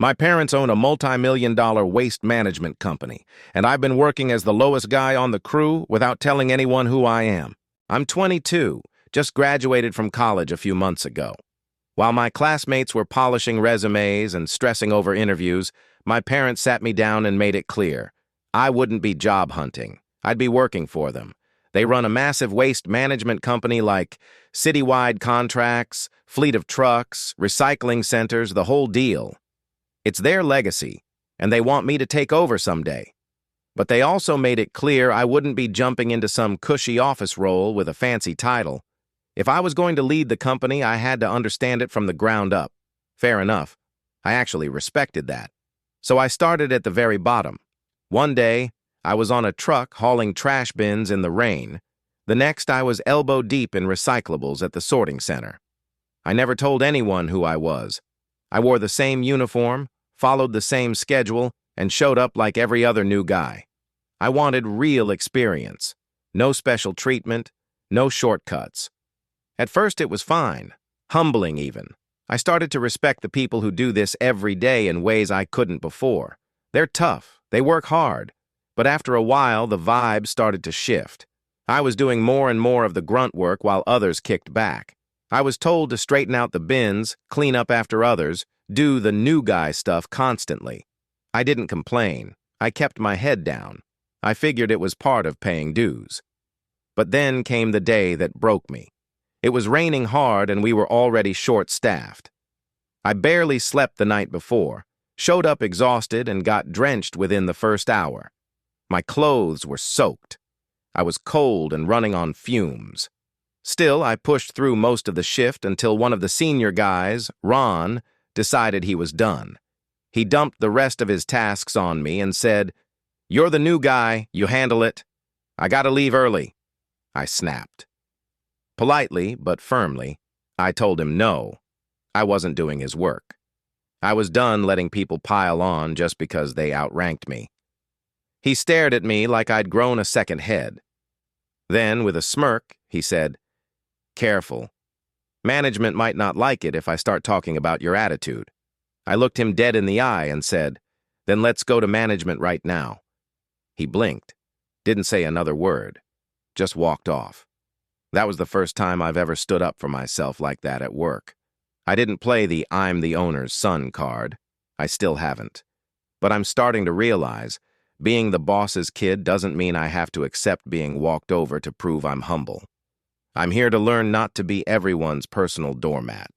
My parents own a multi-million-dollar waste management company, and I've been working as the lowest guy on the crew without telling anyone who I am. I'm 22, just graduated from college a few months ago. While my classmates were polishing resumes and stressing over interviews, my parents sat me down and made it clear. I wouldn't be job hunting. I'd be working for them. They run a massive waste management company like citywide contracts, fleet of trucks, recycling centers, the whole deal. It's their legacy, and they want me to take over someday. But they also made it clear I wouldn't be jumping into some cushy office role with a fancy title. If I was going to lead the company, I had to understand it from the ground up. Fair enough. I actually respected that. So I started at the very bottom. One day, I was on a truck hauling trash bins in the rain. The next, I was elbow deep in recyclables at the sorting center. I never told anyone who I was. I wore the same uniform, followed the same schedule, and showed up like every other new guy. I wanted real experience. No special treatment, no shortcuts. At first it was fine, humbling even. I started to respect the people who do this every day in ways I couldn't before. They're tough, they work hard, but after a while the vibe started to shift. I was doing more and more of the grunt work while others kicked back. I was told to straighten out the bins, clean up after others, do the new guy stuff constantly. I didn't complain. I kept my head down. I figured it was part of paying dues. But then came the day that broke me. It was raining hard and we were already short-staffed. I barely slept the night before, showed up exhausted and got drenched within the first hour. My clothes were soaked. I was cold and running on fumes. Still, I pushed through most of the shift until one of the senior guys, Ron, decided he was done. He dumped the rest of his tasks on me and said, "You're the new guy, you handle it. I gotta leave early." I snapped. Politely, but firmly, I told him no. I wasn't doing his work. I was done letting people pile on just because they outranked me. He stared at me like I'd grown a second head. Then, with a smirk, he said, "Careful. Management might not like it if I start talking about your attitude." I looked him dead in the eye and said, "Then let's go to management right now." He blinked, didn't say another word, just walked off. That was the first time I've ever stood up for myself like that at work. I didn't play the "I'm the owner's son" card. I still haven't. But I'm starting to realize being the boss's kid doesn't mean I have to accept being walked over to prove I'm humble. I'm here to learn not to be everyone's personal doormat.